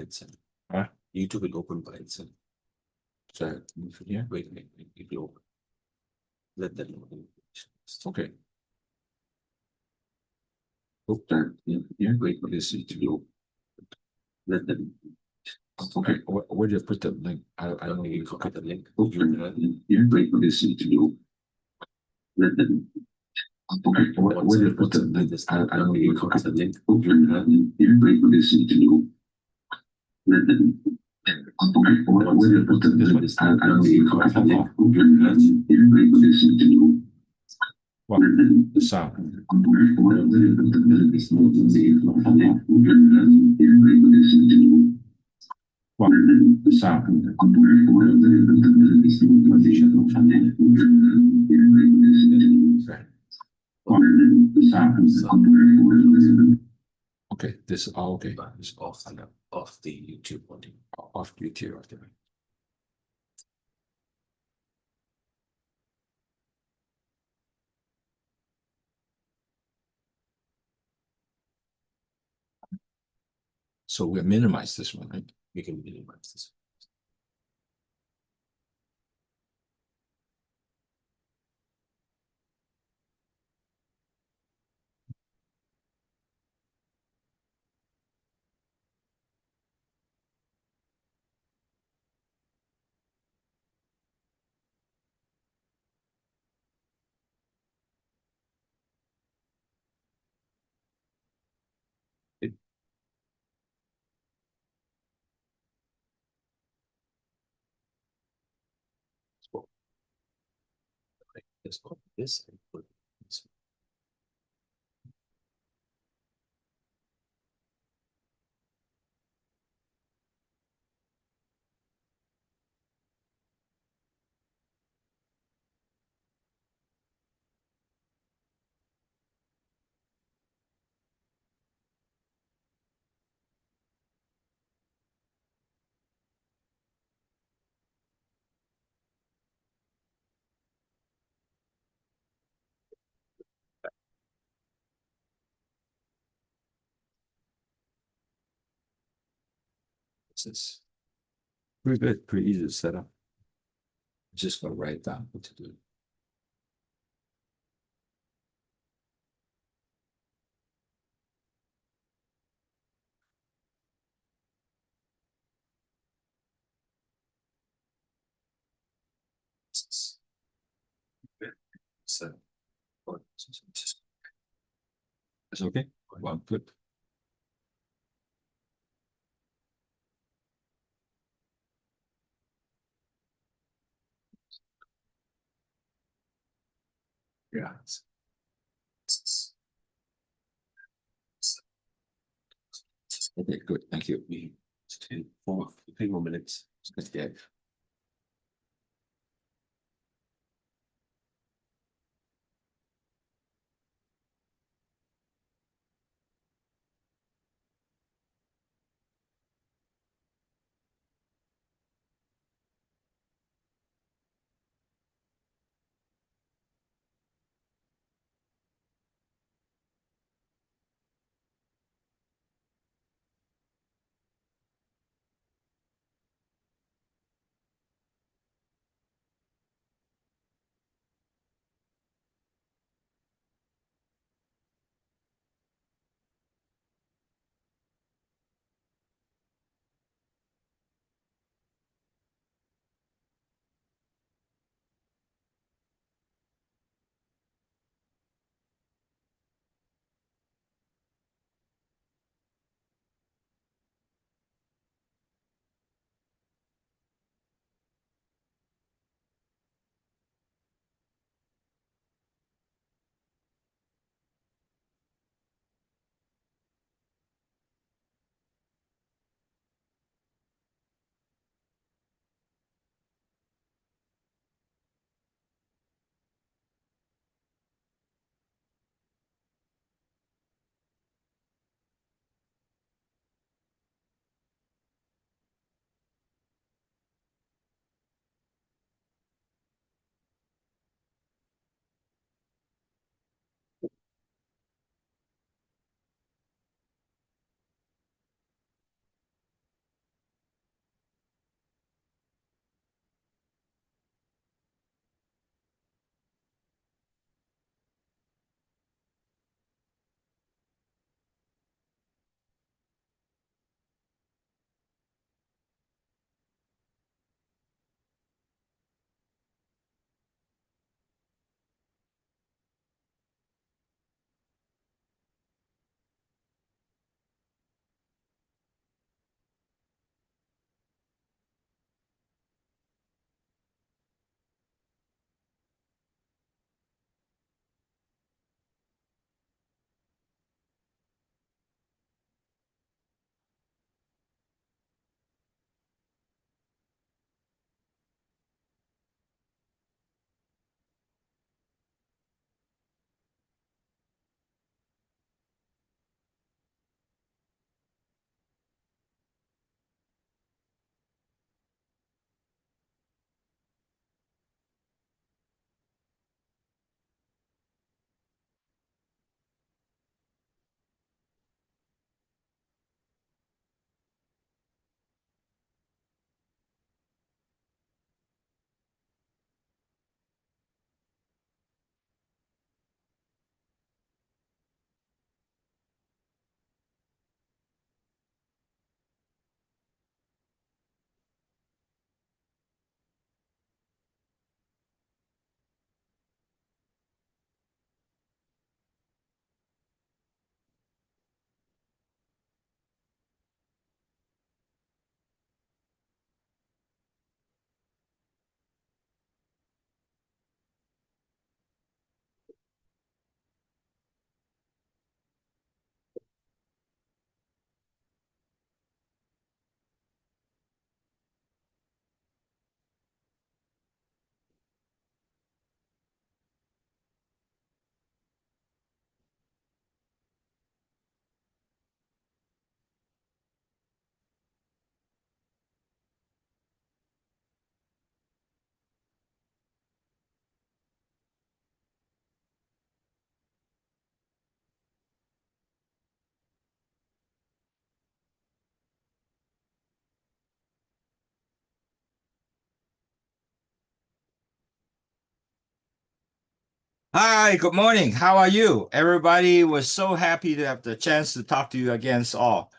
by itself. Huh? YouTube will open by itself. So, yeah, Wait, it will open. Let that open. okay. Yeah, wait, this is to go. Let them. Okay, where do you put the link? I don't know. You copy the link. Yeah, wait, this is to go. Let them. Okay, where do you put the link? I don't know. You copy the link. Yeah, wait, this is to go. Let them. Okay, where do you put the link? I don't know. You copy the link. Yeah, wait, this is to go. What? The sound. What? The sound. What? The sound. Okay, this is all okay. It's off the YouTube audio. Off YouTube. Okay. So we minimize this one, right? We can minimize this. Let's copy this and put this. This is pretty good, pretty easy to set up. Just gonna write down what to do. So, It's okay? Well, good. Yeah. Okay, good. Thank you. we 3 more minutes. Yeah. Hi, good morning. How are you? Everybody was so happy to have the chance to talk to you again all.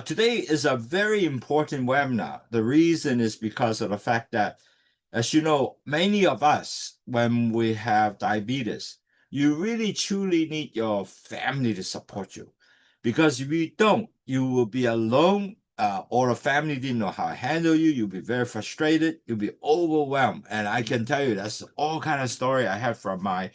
Today is a very important webinar. The reason is because of the fact that, as you know, many of us, when we have diabetes, you really truly need your family to support you. Because if you don't, you will be alone, or the family didn't know how to handle you. You'll be very frustrated. You'll be overwhelmed. And I can tell you that's all kind of story I have from my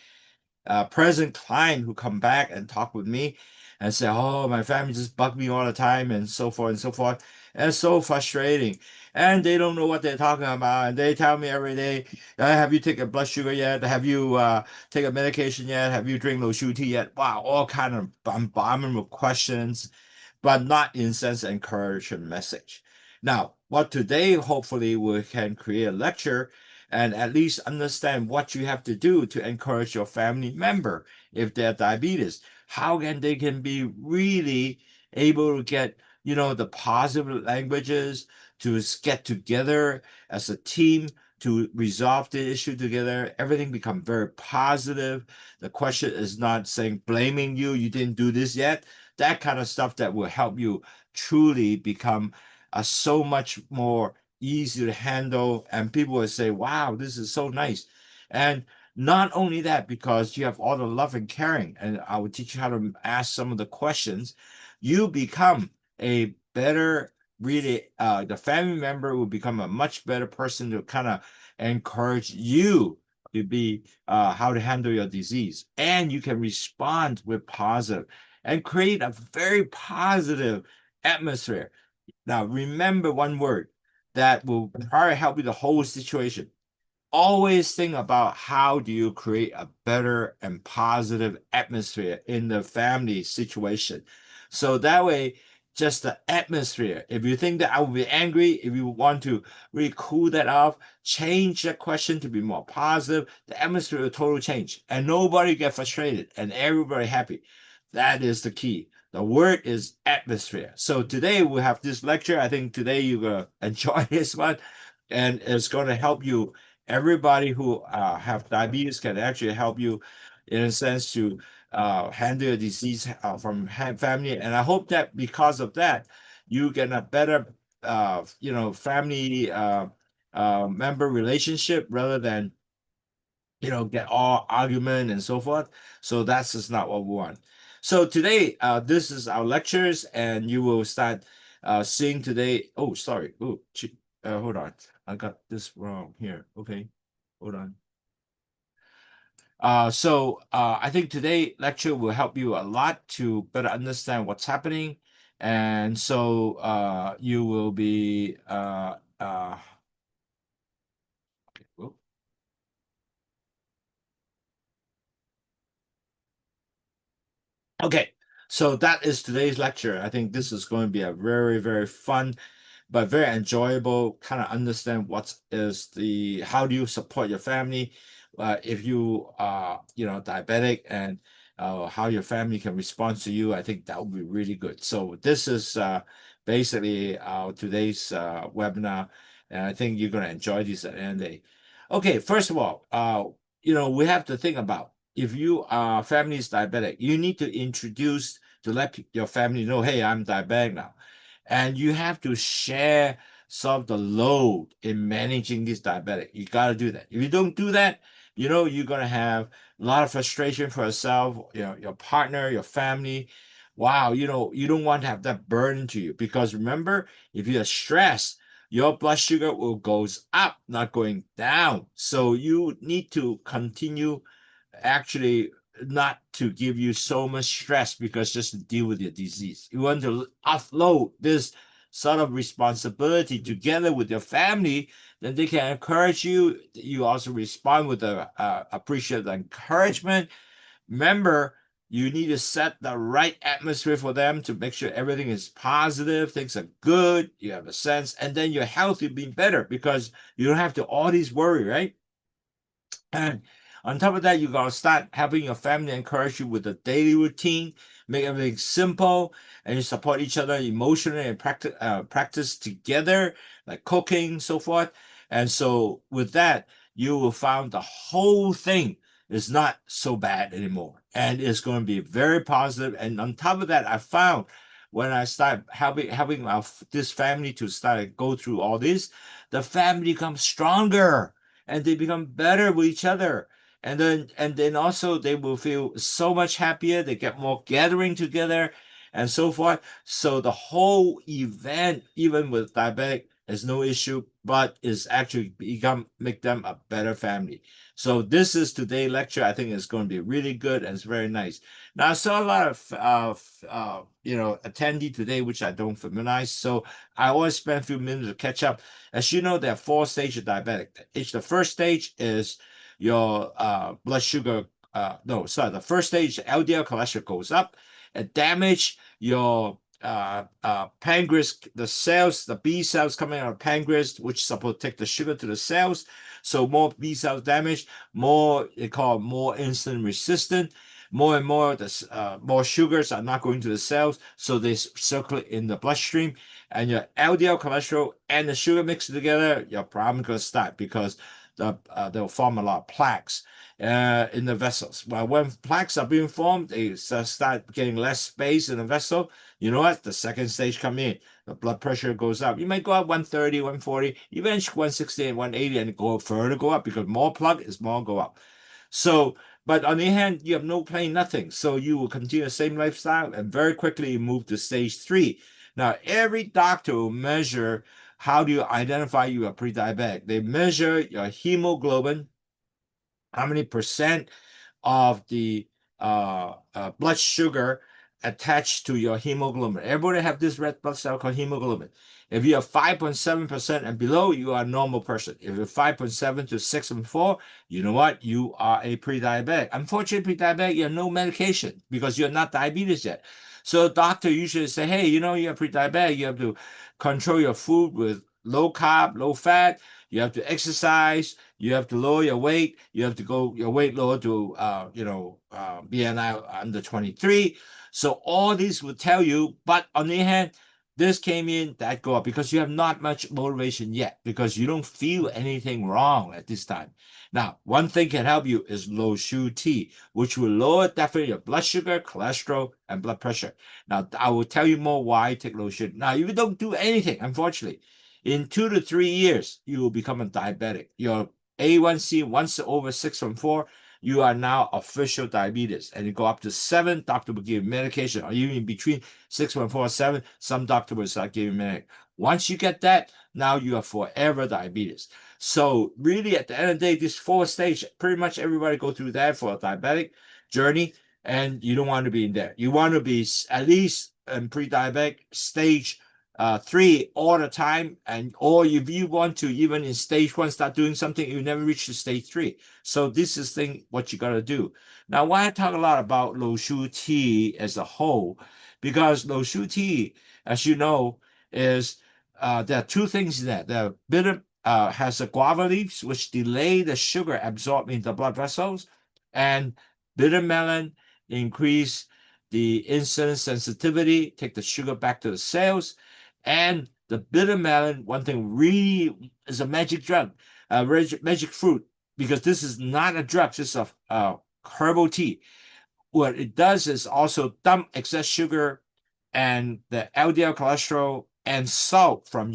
present client who come back and talk with me and say, "Oh, my family just bug me all the time," and so forth and so forth. And it's so frustrating. And they don't know what they're talking about. And they tell me every day, "Have you taken blood sugar yet? Have you taken medication yet? Have you drink Lowsutea yet?" Wow, all kind of bombardment with questions, but not in sense encouragement message. Now, what today hopefully we can create a lecture and at least understand what you have to do to encourage your family member if they have diabetes. How they can be really able to get, the positive languages to get together as a team to resolve the issue together. Everything become very positive. The question is not saying blaming you, you didn't do this yet. That kind of stuff that will help you truly become so much more easy to handle, and people will say, "Wow, this is so nice." And not only that, because you have all the love and caring, and I will teach you how to ask some of the questions, you become a better, really, the family member will become a much better person to kind of encourage you to be how to handle your disease, and you can respond with positive and create a very positive atmosphere. Now, remember one word that will probably help you the whole situation. Always think about how do you create a better and positive atmosphere in the family situation. So that way, just the atmosphere. If you think that I will be angry, if you want to really cool that off, change the question to be more positive, the atmosphere will totally change. And nobody get frustrated and everybody happy. That is the key. The word is atmosphere. So today we have this lecture. I think today you're gonna enjoy this one, and it's gonna help you. Everybody who have diabetes can actually help you in a sense to handle your disease from family. And I hope that because of that, you get a better, family member relationship rather than, get all argument and so forth. So that's just not what we want. So today, this is our lectures, and you will start seeing today. Oh, sorry. Oh, hold on. I got this wrong here. Okay, hold on. I think today lecture will help you a lot to better understand what's happening, and so you will be okay, whoop. Okay, so that is today's lecture. I think this is going to be a very, very fun but very enjoyable, kind of understand what is the how do you support your family if you are diabetic, and how your family can respond to you. I think that would be really good. So this is basically our today's webinar, and I think you're going to enjoy this at the end of the day. Okay, first of all, we have to think about if you are family is diabetic, you need to introduce to let your family know, "Hey, I'm diabetic now." And you have to share some of the load in managing this diabetic. You got to do that. If you don't do that, you're going to have a lot of frustration for yourself, your partner, your family. Wow, you don't want to have that burden to you, because remember, if you're stressed, your blood sugar will goes up, not going down. So you need to continue actually not to give you so much stress, because just to deal with your disease. You want to offload this sort of responsibility together with your family, then they can encourage you. You also respond with a appreciative encouragement. Remember, you need to set the right atmosphere for them to make sure everything is positive, things are good, you have a sense, and then your health will be better because you don't have to always worry, right? And on top of that, you gotta start having your family encourage you with a daily routine, make everything simple, and you support each other emotionally and practice together, like cooking, so forth. And so with that, you will find the whole thing is not so bad anymore, and it's going to be very positive. And on top of that, I found when I start helping this family to start go through all this, the family becomes stronger and they become better with each other. And then also they will feel so much happier. They get more gathering together and so forth. So the whole event, even with diabetic, is no issue, but is actually make them a better family. So this is today's lecture. I think it's going to be really good and it's very nice. Now I saw a lot of attendee today, which I don't familiarize. So I always spend a few minutes to catch up. As you know, there are 4 stages of diabetic. The first stage is your blood sugar. The first stage, LDL cholesterol goes up and damage your pancreas, the cells, the B cells coming out of pancreas, which supposed to take the sugar to the cells. So more B cells damaged, more they call more insulin resistant, more and more more sugars are not going to the cells, so they circulate in the bloodstream, and your LDL cholesterol and the sugar mixed together, your problem going to start because they'll form a lot of plaques in the vessels. Well, when plaques are being formed, they start getting less space in the vessel. You know what? The second stage come in. The blood pressure goes up. You might go up 130, 140, eventually 160 and 180, and go up because more plug is more go up. So, but on the other hand, you have no pain, nothing. So you will continue the same lifestyle and very quickly you move to stage 3. Now, every doctor will measure how do you identify you are pre-diabetic. They measure your hemoglobin, how many percent of the blood sugar attached to your hemoglobin. Everybody have this red blood cell called hemoglobin. If you have 5.7% and below, you are a normal person. If you're 5.7 to 6.4, you know what? You are a pre-diabetic. Unfortunately, pre-diabetic, you have no medication because you're not diabetes yet. So the doctor usually say, hey, you're pre-diabetic. You have to control your food with low carb, low fat. You have to exercise. You have to lower your weight. You have to go your weight lower to BNI under 23. So all these will tell you, but on the other hand, this came in, that go up because you have not much motivation yet because you don't feel anything wrong at this time. Now, one thing can help you is Lowsutea, which will lower definitely your blood sugar, cholesterol, and blood pressure. Now, I will tell you more why I take Lowsutea. Now, if you don't do anything, unfortunately, in 2 to 3 years, you will become a diabetic. Your A1C once over 6.4, you are now official diabetes, and you go up to 7, doctor will give you medication, or even in between 6.4 and 7, some doctor will start giving medication. Once you get that, now you are forever diabetes. So really, at the end of the day, this 4 stage, pretty much everybody go through that for a diabetic journey, and you don't want to be in there. You want to be at least in pre-diabetic stage 3 all the time, or if you want to even in stage 1 start doing something, you never reach to stage 3. So this is what you got to do. Now, why I talk a lot about Lowsutea as a whole, because Lowsutea, as you know, is there are 2 things in that. The bitter has a guava leaves which delay the sugar absorbed in the blood vessels, and bitter melon increase the insulin sensitivity, take the sugar back to the cells. And the bitter melon, one thing really is a magic drug, magic fruit, because this is not a drug, it's a herbal tea. What it does is also dump excess sugar and the LDL cholesterol and salt from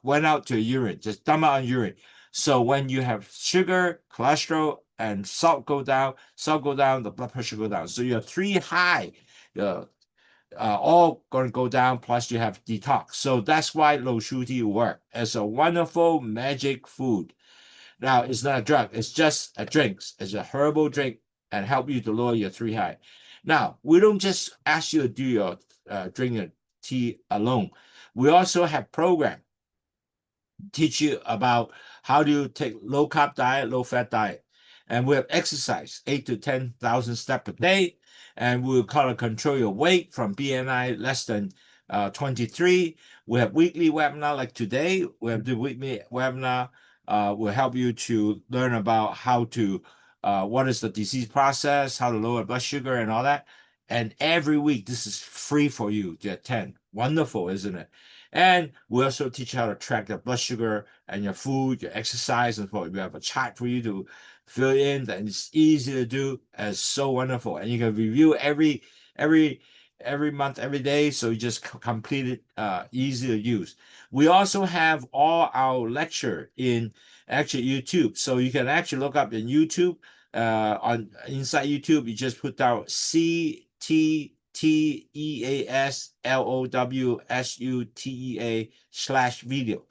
went out to urine, just dump out on urine. So when you have sugar, cholesterol, and salt go down, the blood pressure go down. So you have 3 high. All going to go down, plus you have detox. So that's why Lowsutea work as a wonderful magic food. Now, it's not a drug. It's just a drink. It's a herbal drink and help you to lower your 3 high. Now, we don't just ask you to do your drink your tea alone. We also have program teach you about how do you take low carb diet, low fat diet. And we have exercise, 8 to 10,000 steps per day. And we'll control your weight from BMI less than 23. We have weekly webinar like today. We have the weekly webinar will help you to learn about how to, what is the disease process, how to lower blood sugar and all that. And every week, this is free for you to attend. Wonderful, isn't it? And we also teach you how to track your blood sugar and your food, your exercise, and we have a chart for you fill in, and it's easy to do, and it's so wonderful. And you can review every month, every day, so you just complete it, easy to use. We also have all our lecture in actually YouTube, so you can actually look up in YouTube. On inside YouTube, you just put down CTTEASLOWSUTEA/video.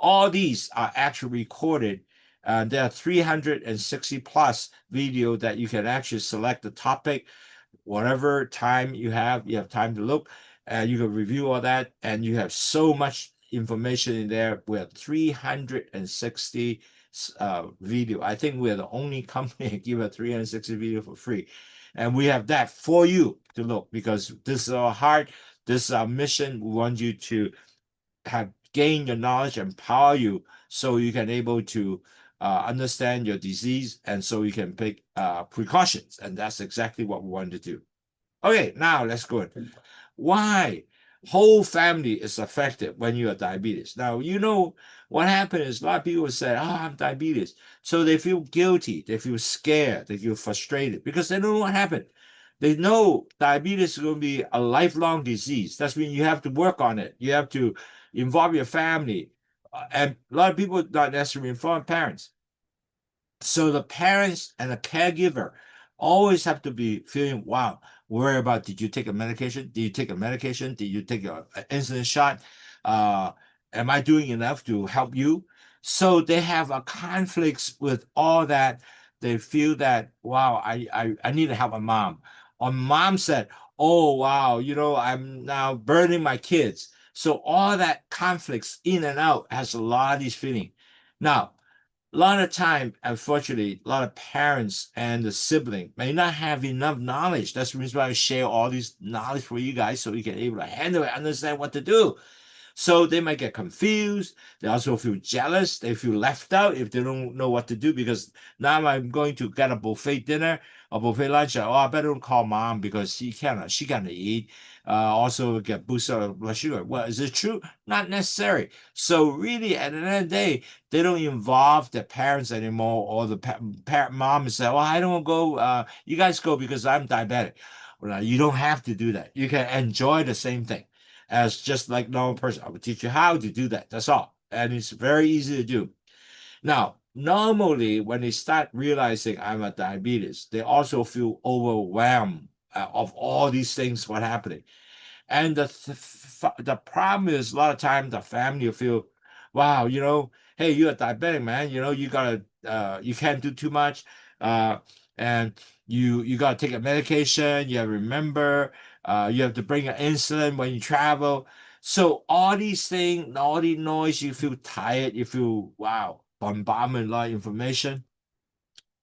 All these are actually recorded. There are 360 plus video that you can actually select the topic, whatever time you have time to look, and you can review all that, and you have so much information in there. We have 360 video. I think we're the only company that give a 360 video for free, and we have that for you to look, because this is our heart, this is our mission. We want you to have gain your knowledge, empower you, so you can able to understand your disease, and so you can take precautions, and that's exactly what we want to do. Okay, now let's go. Why whole family is affected when you are diabetes? Now, you know what happened is a lot of people say, oh, I'm diabetes. So they feel guilty, they feel scared, they feel frustrated, because they don't know what happened. They know diabetes is going to be a lifelong disease. That's when you have to work on it. You have to involve your family. And a lot of people not necessarily inform parents. So the parents and the caregiver always have to be feeling, wow, worry about, did you take a medication? Did you take a medication? Did you take an insulin shot? Am I doing enough to help you? So they have a conflicts with all that. They feel that, wow, I need to help my mom. Or mom said, oh, wow, I'm now burning my kids. So all that conflicts in and out has a lot of these feelings. Now, a lot of time, unfortunately, a lot of parents and the sibling may not have enough knowledge. That's the reason why I share all this knowledge for you guys, so you can able to handle it, understand what to do. So they might get confused. They also feel jealous. They feel left out if they don't know what to do, because now I'm going to get a buffet dinner or buffet lunch. Oh, I better don't call mom because she cannot eat. Also get boosted blood sugar. Well, is it true? Not necessary. So really, at the end of the day, they don't involve their parents anymore, or the parent mom say, "Well, I don't go. You guys go because I'm diabetic." Well, you don't have to do that. You can enjoy the same thing as just like normal person. I will teach you how to do that. That's all, and it's very easy to do. Now, normally when they start realizing I'm a diabetes, they also feel overwhelmed of all these things what happening. And the problem is a lot of times the family will feel, wow, hey, you're a diabetic, man. You can't do too much, and you gotta take a medication. You have to remember, you have to bring an insulin when you travel. So all these things, all the noise, you feel tired. You feel, wow, bombardment, a lot of information.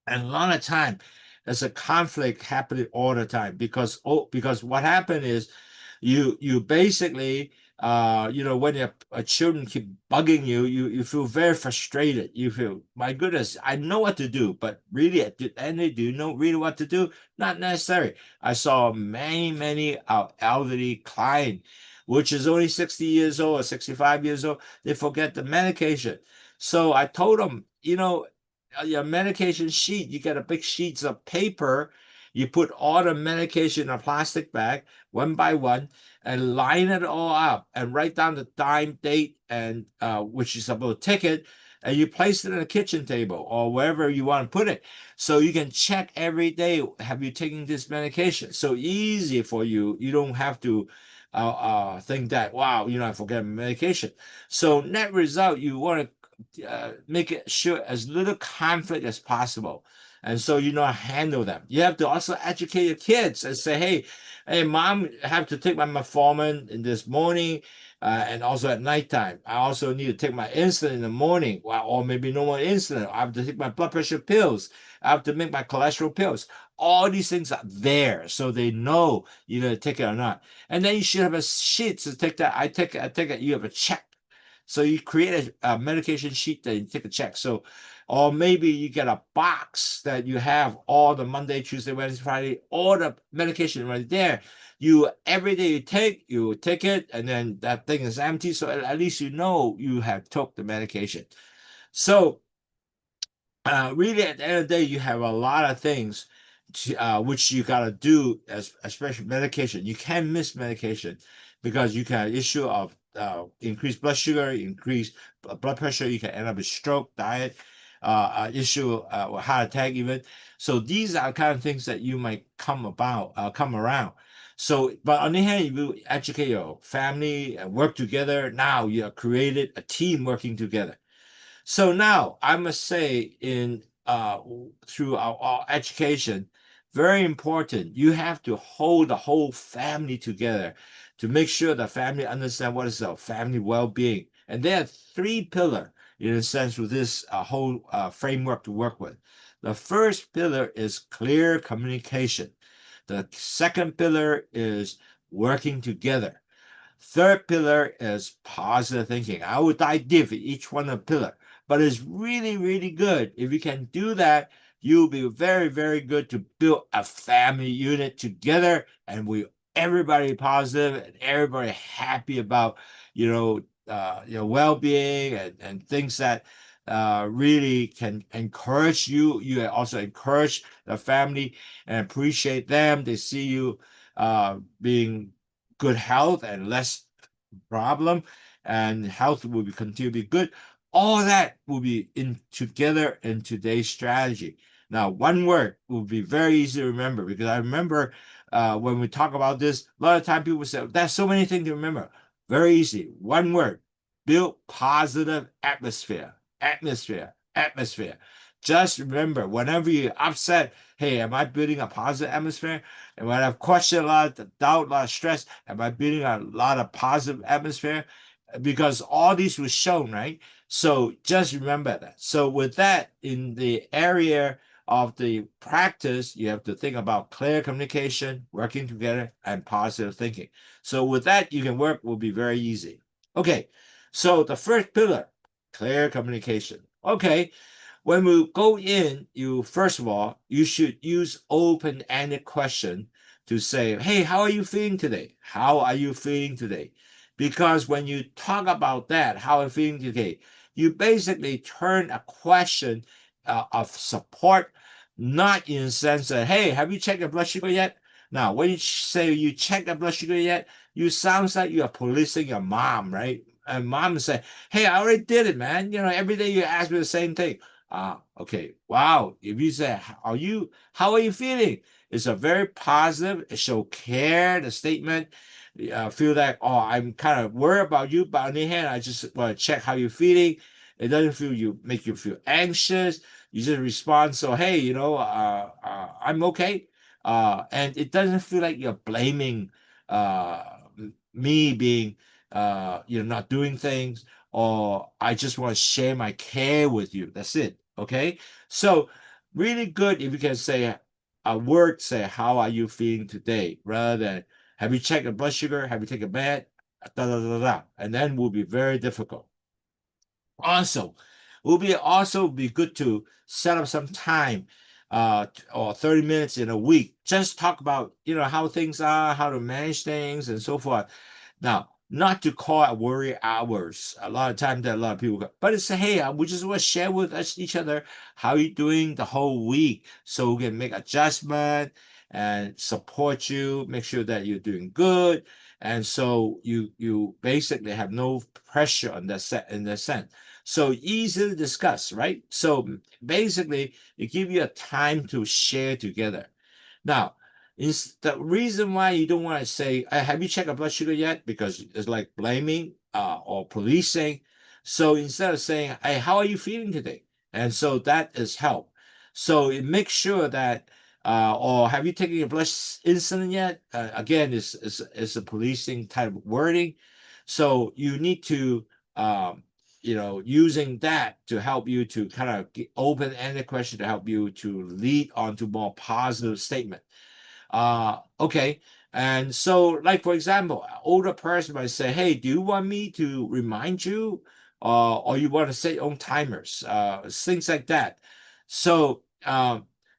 And a lot of time, there's a conflict happening all the time, because what happened is you basically when your children keep bugging you, you feel very frustrated. You feel, my goodness, I know what to do, but really at the end, do you know really what to do? Not necessary. I saw many elderly client, which is only 60 years old or 65 years old. They forget the medication. So I told them, your medication sheet, you get a big sheets of paper, you put all the medication in a plastic bag one by one, and line it all up, and write down the time, date, and which is about ticket, and you place it on a kitchen table or wherever you want to put it, so you can check every day, have you taken this medication? So easy for you. You don't have to think that, wow, I forget medication. So net result, you want to make it sure as little conflict as possible. And so handle them. You have to also educate your kids and say, hey, mom, I have to take my metformin in this morning, and also at nighttime. I also need to take my insulin in the morning, or maybe no more insulin. I have to take my blood pressure pills. I have to make my cholesterol pills. All these things are there, so they know you're going to take it or not. And then you should have a sheet to take that. I take it. You have a check. So you create a medication sheet that you take a check. So, or maybe you get a box that you have all the Monday, Tuesday, Wednesday, Friday, all the medication right there. Every day you take it, and then that thing is empty. So at least you have took the medication. So really at the end of the day, you have a lot of things which you got to do, especially medication. You can't miss medication because you can issue of increased blood sugar, increased blood pressure. You can end up with stroke, diet, issue or heart attack even. So these are kind of things that you might come around. So, but on the other hand, if you educate your family and work together, now you have created a team working together. So now I must say, in through our education, very important. You have to hold the whole family together to make sure the family understand what is our family well-being. And there are three pillars in a sense with this whole framework to work with. The first pillar is clear communication. The second pillar is working together. Third pillar is positive thinking. I will dive deep in each one of the pillar, but it's really, really good. If you can do that, you'll be very, very good to build a family unit together, and everybody positive and everybody happy about your well-being and things that really can encourage you. You also encourage the family and appreciate them. They see you being good health and less problem, and health will continue to be good. All that will be in together in today's strategy. Now, one word will be very easy to remember, because I remember when we talk about this, a lot of time people say, "There's so many things to remember." Very easy. One word: build positive atmosphere. Atmosphere. Atmosphere. Just remember, whenever you're upset, hey, am I building a positive atmosphere? And when I've questioned a lot of doubt, a lot of stress, am I building a lot of positive atmosphere? Because all these was shown, right? So just remember that. So with that, in the area of the practice, you have to think about clear communication, working together, and positive thinking. So with that, you can work will be very easy. Okay, so the first pillar, clear communication. Okay, when we go in, you first of all, you should use open-ended question to say, "Hey, how are you feeling today? How are you feeling today?" Because when you talk about that, how I'm feeling today, you basically turn a question of support, not in the sense that, "Hey, have you checked your blood sugar yet?" Now, when you say you checked your blood sugar yet, you sounds like you are policing your mom, right? And mom say, "Hey, I already did it, man. Every day you ask me the same thing." Okay. Wow. If you say, how are you feeling? It's a very positive, it show care, the statement. Feel like, oh, I'm kind of worried about you, but on the other hand, I just want to check how you're feeling. It doesn't make you feel anxious. You just respond. So, hey, I'm okay. And it doesn't feel like you're blaming uh, me being, not doing things, or I just want to share my care with you. That's it. Okay. So really good if you can say a word, say, "How are you feeling today?" rather than, "Have you checked your blood sugar? Have you taken a bath?" Da, da, da, da. And then will be very difficult. Also, also be good to set up some time, or 30 minutes in a week. Just talk about, how things are, how to manage things, and so forth. Now, not to call it worry hours. A lot of times that a lot of people go, but it's, hey, we just want to share with each other how you're doing the whole week, so we can make adjustment and support you, make sure that you're doing good. And so you basically have no pressure on in that sense. So easy to discuss, right? So basically, it gives you a time to share together. Now, is the reason why you don't want to say, "Have you checked your blood sugar yet?" Because it's like blaming or policing. So instead of saying, "Hey, how are you feeling today?" And so that is help. So it makes sure that, or, "Have you taken your blood insulin yet?" Again, it's a policing type of wording. So you need to, using that to help you to kind of open-ended question to help you to lead on to more positive statement. Okay. And so, like, for example, an older person might say, "Hey, do you want me to remind you? Or you want to set your own timers?" Things like that. So,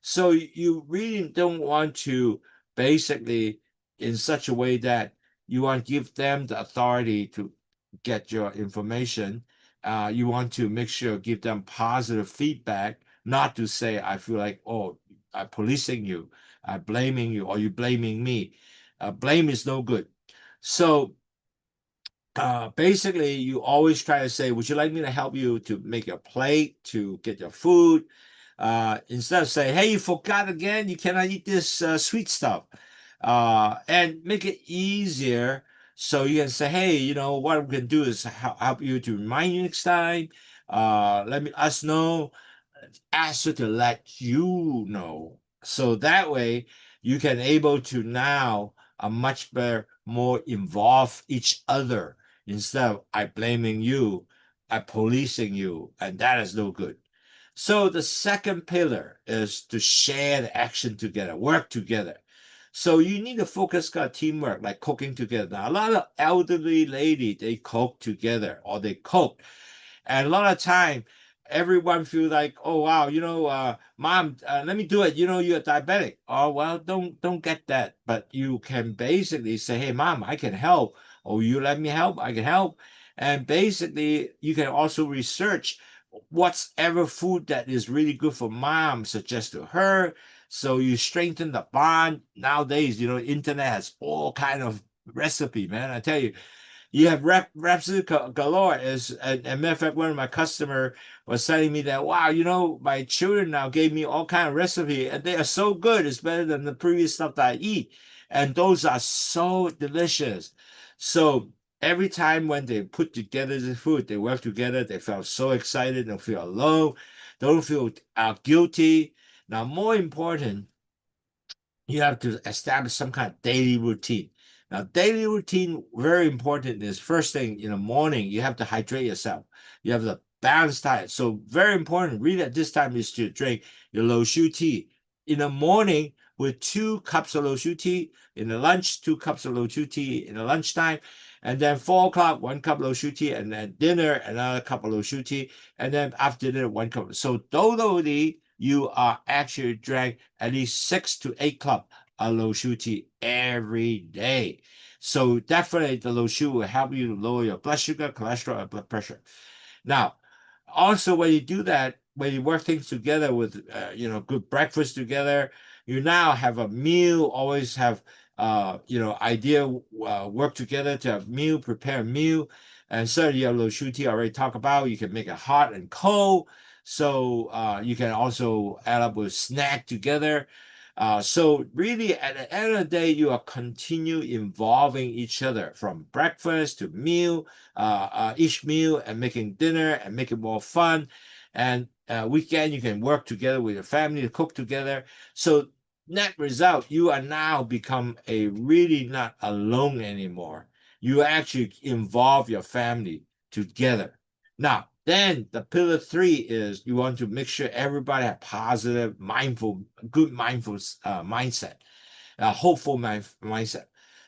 so you really don't want to basically in such a way that you want to give them the authority to get your information. You want to make sure give them positive feedback, not to say, I feel like, oh, I'm policing you, I'm blaming you, or you blaming me. Blame is no good. So basically, you always try to say, would you like me to help you to make your plate, to get your food? Instead of saying, hey, you forgot again, you cannot eat this sweet stuff. And make it easier so you can say, hey, you know, what we can do is help you to remind you next time. Let us know, ask her to let you know. So that way you can able to now much better, more involve each other instead of I blaming you, I policing you, and that is no good. So the second pillar is to share the action together, work together. So you need to focus on teamwork, like cooking together. Now, a lot of elderly lady, they cook together or they cook. And a lot of time, everyone feel like, oh wow, you know, mom, let me do it. You know, you're diabetic. Oh well, don't get that. But you can basically say, hey, mom, I can help. Oh, you let me help, I can help. And basically, you can also research what's ever food that is really good for mom, suggest to her. So you strengthen the bond. Nowadays, you know, internet has all kind of recipe, man. I tell you, you have recipe galore. As a matter of fact, one of my customer was telling me that, wow, you know, my children now gave me all kind of recipe, and they are so good. It's better than the previous stuff that I eat, and those are so delicious. So every time when they put together the food, they work together. They felt so excited. Don't feel alone. Don't feel guilty. Now, more important, you have to establish some kind of daily routine. Now, daily routine, very important, is first thing in the morning, you have to hydrate yourself. You have to balance diet. So very important, really at this time, is to drink your Lowsutea in the morning with 2 cups of Lowsutea, in the lunch, 2 cups of Lowsutea in the lunchtime, and then 4 o'clock, 1 cup Lowsutea, and then dinner, another cup of Lowsutea, and then after dinner, 1 cup. So totally, you are actually drank at least 6 to 8 cups of Lowsutea every day. So definitely the Lowsutea will help you lower your blood sugar, cholesterol, and blood pressure. Now, also when you do that, when you work things together with, you know, good breakfast together, you now have a meal, always have, you know, idea, work together to have meal, prepare a meal. And certainly your Lowsutea already talked about, you can make it hot and cold. So you can also add up with snack together. So really, at the end of the day, you are continue involving each other from breakfast to meal, each meal, and making dinner and make it more fun. And weekend, you can work together with your family to cook together. So net result, you are now become a really not alone anymore. You actually involve your family together. Now, then the pillar 3 is you want to make sure everybody have positive, mindful, good mindful mindset, hopeful mindset.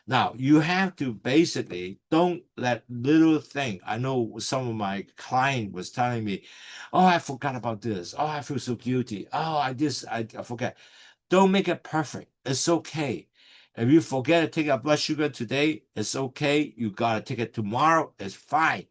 Now, you have to basically don't let little thing. I know some of my client was telling me, oh, I forgot about this. Oh, I feel so guilty. Oh, I forget. Don't make it perfect. It's okay. If you forget to take your blood sugar today, it's okay. You gotta take it tomorrow. It's fine,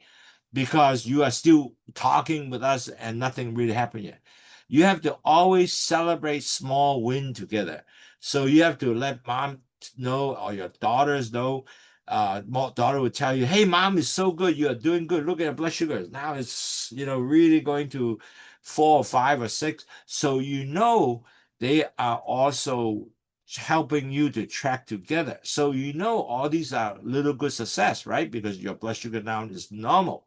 because you are still talking with us and nothing really happened yet. You have to always celebrate small win together. So you have to let mom know or your daughters know. Daughter would tell you, hey, mom is so good. You are doing good. Look at your blood sugars. Now it's, you know, really going to 4 or 5 or 6. So you know they are also helping you to track together. So you know all these are little good success, right? Because your blood sugar now is normal.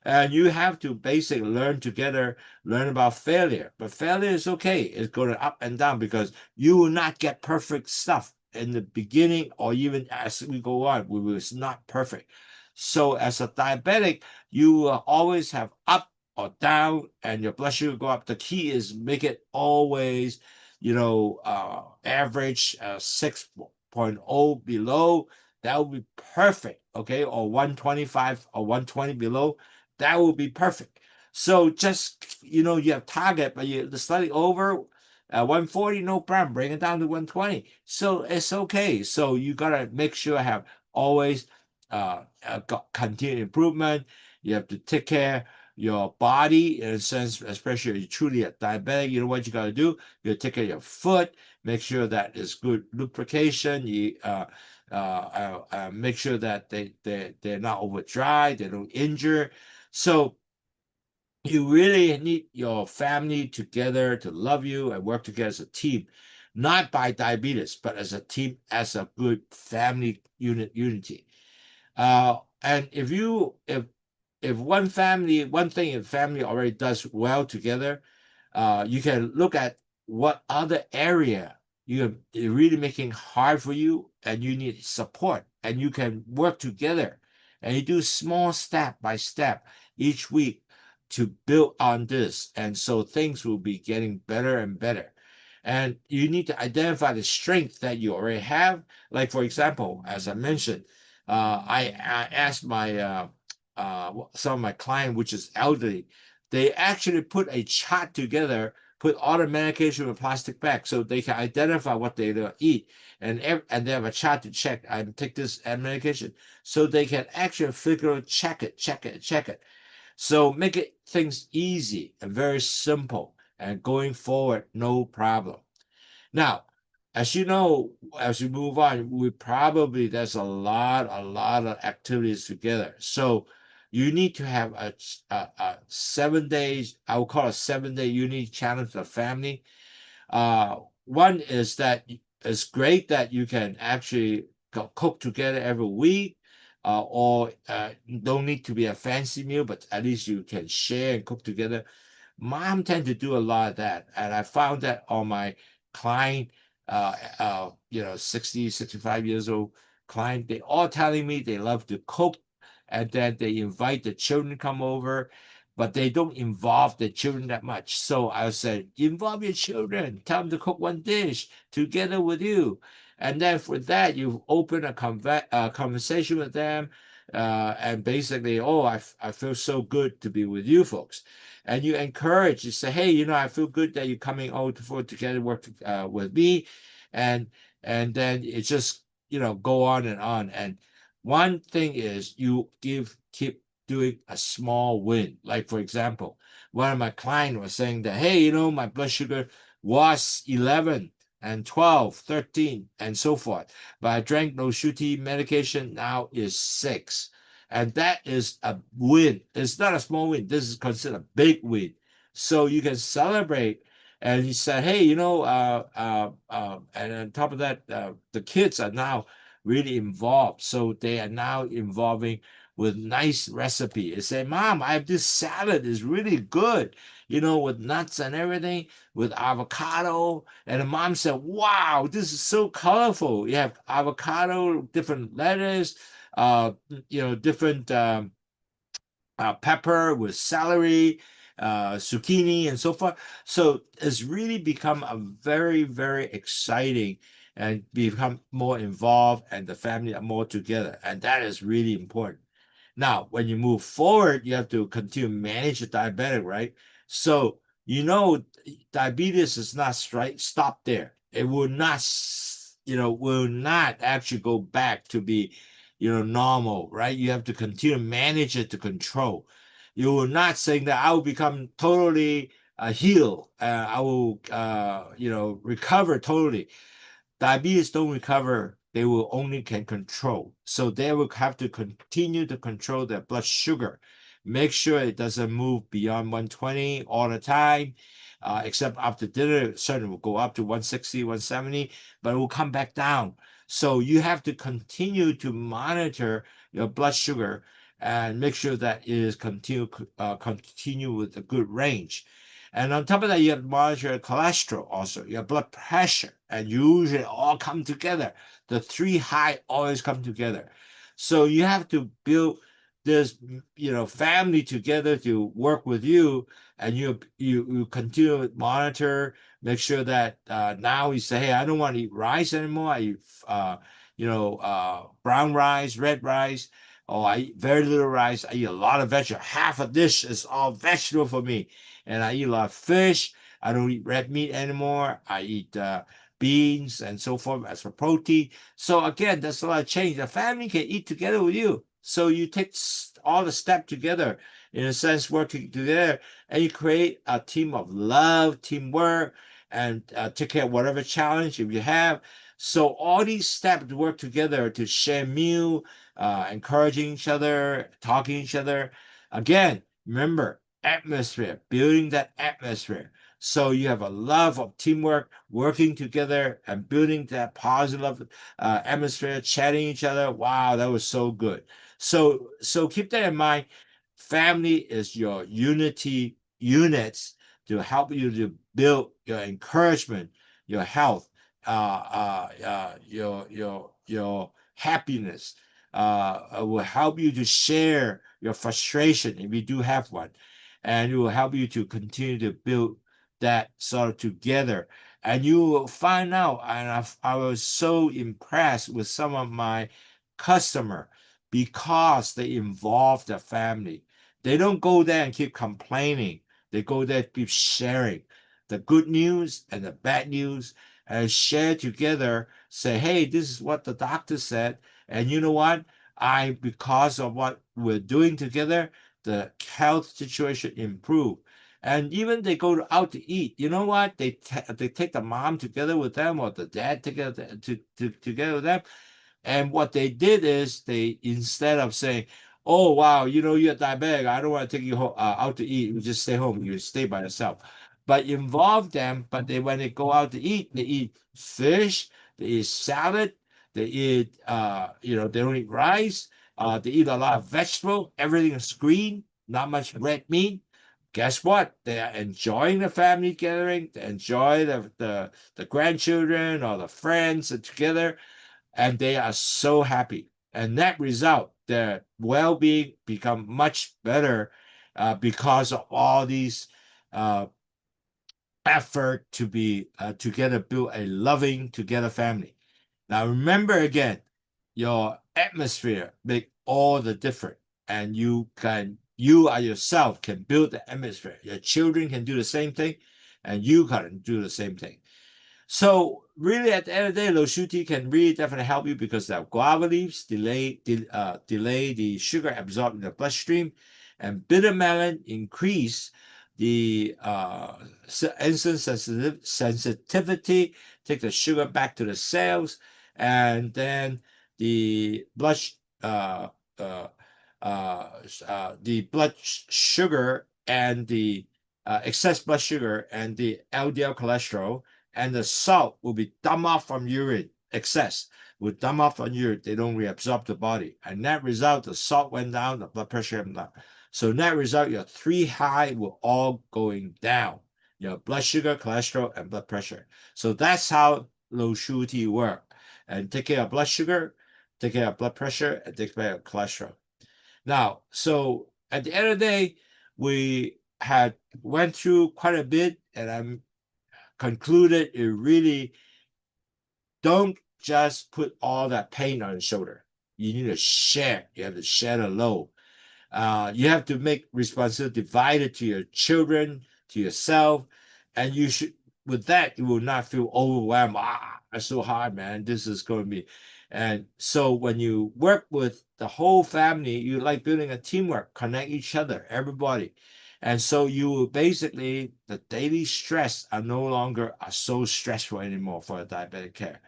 And you have to basically learn together, learn about failure. But failure is okay. It's going up and down because you will not get perfect stuff in the beginning or even as we go on. It's not perfect. So as a diabetic, you will always have up or down and your blood sugar go up. The key is make it always, you know, average 6.0 below. That would be perfect, okay? Or 125 or 120 below, that would be perfect. So just, you know, you have target, but you slightly over 140, no problem. Bring it down to 120. So it's okay. So you gotta make sure I have always continued improvement. You have to take care. your body in a sense, especially if you're truly a diabetic. You know what you got to do? You take care of your foot, make sure that it's good lubrication. You make sure that they're not over dry, they don't injure. So you really need your family together to love you and work together as a team, not by diabetes, but as a team, as a good family unity. And if one thing in family already does well together, you can look at what other area you're really making hard for you and you need support, and you can work together and you do small step by step each week to build on this. And so things will be getting better and better. And you need to identify the strength that you already have. Like, for example, as I mentioned, I asked my some of my client, which is elderly, they actually put a chart together, put all the medication in a plastic bag so they can identify what they eat, and they have a chart to check. I take this medication, so they can actually figure out, check it. So make it things easy and very simple, and going forward, no problem. Now, as you know, as we move on, there's a lot of activities together. So you need to have a 7 days, I will call it a 7-day unique challenge for family. One is that it's great that you can actually cook together every week, or don't need to be a fancy meal, but at least you can share and cook together. Mom tend to do a lot of that, and I found that on my client, 60, 65 years old client, they all telling me they love to cook, and then they invite the children to come over, but they don't involve the children that much. So I said, involve your children, tell them to cook one dish together with you. And then for that, you open a conversation with them, and basically, oh, I feel so good to be with you folks. And you encourage, you say, hey, I feel good that you're coming over together, work with me. And then it just, go on and on. And one thing is you keep doing a small win. Like, for example, one of my clients was saying that, hey, my blood sugar was 11 and 12, 13, and so forth. But I drank Lowsutea medication, now is 6. And that is a win. It's not a small win. This is considered a big win. So you can celebrate. And he said, hey, and on top of that, the kids are now really involved. So they are now involving with nice recipe. They say, Mom, I have this salad, is really good, with nuts and everything, with avocado. And the mom said, wow, this is so colorful. You have avocado, different lettuce, different pepper with celery, zucchini, and so forth. So it's really become a very, very exciting, and become more involved, and the family are more together. And that is really important. Now, when you move forward, you have to continue to manage the diabetic, right? So, diabetes is not stop there. It will not, actually go back to be, normal, right? You have to continue to manage it, to control. You will not say that I will become totally healed. I will, recover totally. Diabetes don't recover, they will only can control. So they will have to continue to control their blood sugar. Make sure it doesn't move beyond 120 all the time, except after dinner, it certainly will go up to 160, 170, but it will come back down. So you have to continue to monitor your blood sugar and make sure that it is continue with a good range. And on top of that, you have to monitor your cholesterol also, your blood pressure, and usually all come together. The 3 high always come together. So you have to build this, family together to work with you, and you continue to monitor, make sure that now you say, hey, I don't want to eat rice anymore. I eat, brown rice, red rice. Oh, I eat very little rice. I eat a lot of vegetable. Half a dish is all vegetable for me. And I eat a lot of fish. I don't eat red meat anymore. I eat beans and so forth as for protein. So again, that's a lot of change. The family can eat together with you. So you take all the steps together, in a sense, working together, and you create a team of love, teamwork, and take care of whatever challenge if you have. So all these steps work together to share meal, encouraging each other, talking to each other. Again, remember, atmosphere, building that atmosphere. So you have a love of teamwork, working together and building that positive atmosphere, chatting each other. Wow, that was so good. So keep that in mind. Family is your unity units to help you to build your encouragement, your health, your happiness. Will help you to share your frustration if you do have one, and it will help you to continue to build that sort of together. And you will find out, and I was so impressed with some of my customer because they involve the family. They don't go there and keep complaining. They go there to keep sharing the good news and the bad news, and share together, say, hey, this is what the doctor said. And you know what? Because of what we're doing together, the health situation improved. And even they go out to eat. You know what? They take the mom together with them, or the dad together together with them. And what they did is, they, instead of saying, oh, wow, you're diabetic, I don't want to take you out to eat, you just stay home, you stay by yourself. But involve them, but when they go out to eat, they eat fish, they eat salad, they eat, they don't eat rice, they eat a lot of vegetable, everything is green, not much red meat. Guess what? They are enjoying the family gathering, they enjoy the grandchildren or the friends together, and they are so happy. And that result, their well-being become much better because of all these effort to be together, build a loving together family. Now remember again, your atmosphere make all the difference, and you are yourself can build the atmosphere. Your children can do the same thing, and you can do the same thing. So really, at the end of the day, Lowsutea can really definitely help you, because the guava leaves delay the sugar absorbed in the bloodstream, and bitter melon increase the insulin sensitivity, take the sugar back to the cells, and then the blood uh, the blood sugar and the excess blood sugar and the LDL cholesterol and the salt will be dumped off from urine. Excess will dump off from urine. They don't reabsorb the body. And that result, the salt went down, the blood pressure went down. So that result, your three high will all going down. Your blood sugar, cholesterol, and blood pressure. So that's how Lowsutea work. And take care of blood sugar, take care of blood pressure, and take care of cholesterol. Now, so at the end of the day, we had went through quite a bit, and I'm concluded it really don't just put all that pain on your shoulder. You need to share. You have to share the load. You have to make responsibility divided to your children, to yourself, and you should. With that, you will not feel overwhelmed. It's so hard, man. This is going to be. And so when you work with the whole family, you like building a teamwork, connect each other, everybody. And so you will basically, the daily stress are no longer so stressful anymore for a diabetic care,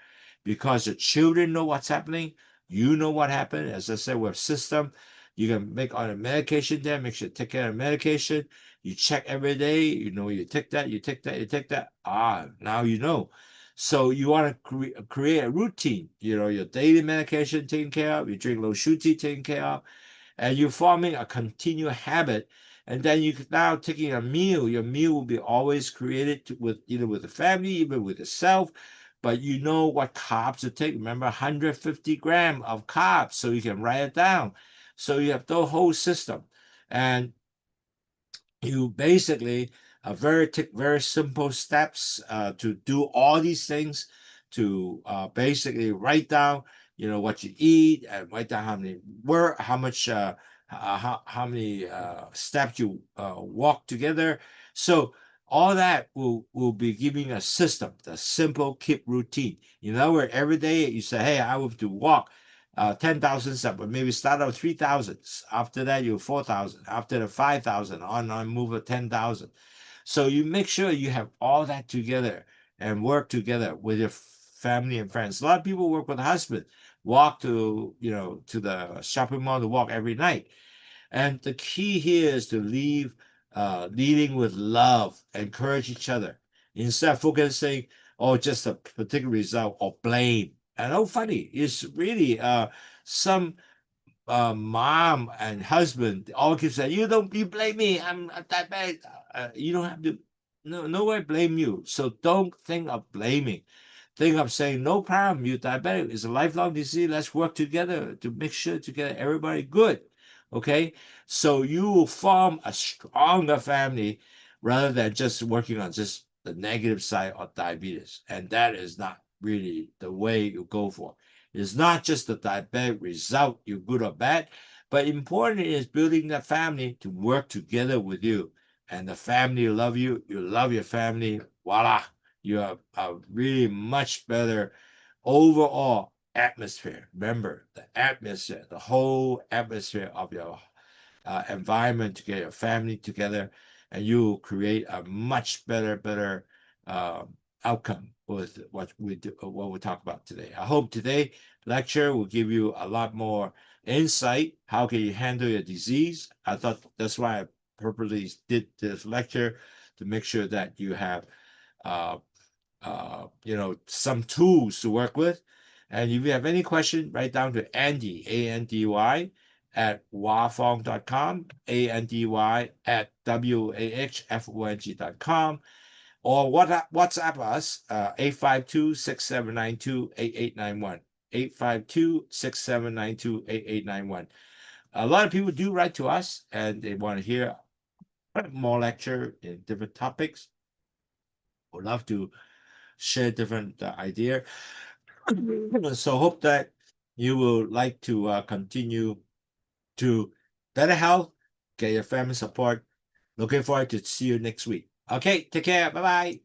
because the children know what's happening. You know what happened. As I said, we have system. You can make all the medication there, make sure you take care of the medication. You check every day, you take that, you take that, you take that. Now you know. So you want to create a routine, your daily medication taken care of, you drink Lowsutea taken care of, and you're forming a continual habit. And then you now taking a meal. Your meal will be always created with either with the family, even with yourself. But you know what carbs to take. Remember, 150 grams of carbs, so you can write it down. So you have the whole system, and you basically very simple steps to do all these things, to basically write down what you eat, and write down how much how many steps you walk together. So all that will be giving a system, the simple keep routine. In other words, every day you say, hey, I have to walk 10,000 but maybe start out 3,000. After that, you 4,000. After the 5,000, on move to 10,000. So you make sure you have all that together and work together with your family and friends. A lot of people work with a husband, walk to to the shopping mall to walk every night. And the key here is to leading with love, encourage each other instead of focusing on just a particular result or blame. And funny, it's really some mom and husband all keep saying, you blame me, I'm that bad. You don't have to, nobody blame you. So don't think of blaming. Think of saying, no problem, you diabetic, it's a lifelong disease. Let's work together to make sure to get everybody good. Okay, so you will form a stronger family rather than just working on just the negative side of diabetes. And that is not really the way you go for. It's not just the diabetic result, you're good or bad, but important is building that family to work together with you. And the family love you, you love your family, voila, you have a really much better overall atmosphere. Remember, the atmosphere, the whole atmosphere of your environment to get your family together, and you will create a much better outcome with what we talk about today. I hope today lecture will give you a lot more insight. How can you handle your disease? I thought that's why I purposely did this lecture, to make sure that you have some tools to work with. And if you have any question, write down to Andy, ANDY, at wahfong.com, ANDY at WAHFONG.com, or WhatsApp us, 852-6792-8891, 852-6792-8891. A lot of people do write to us, and they want to hear more lecture in different topics. Would love to share different idea. So hope that you will like to continue to better health, get your family support. Looking forward to see you next week. Okay, take care. Bye-bye.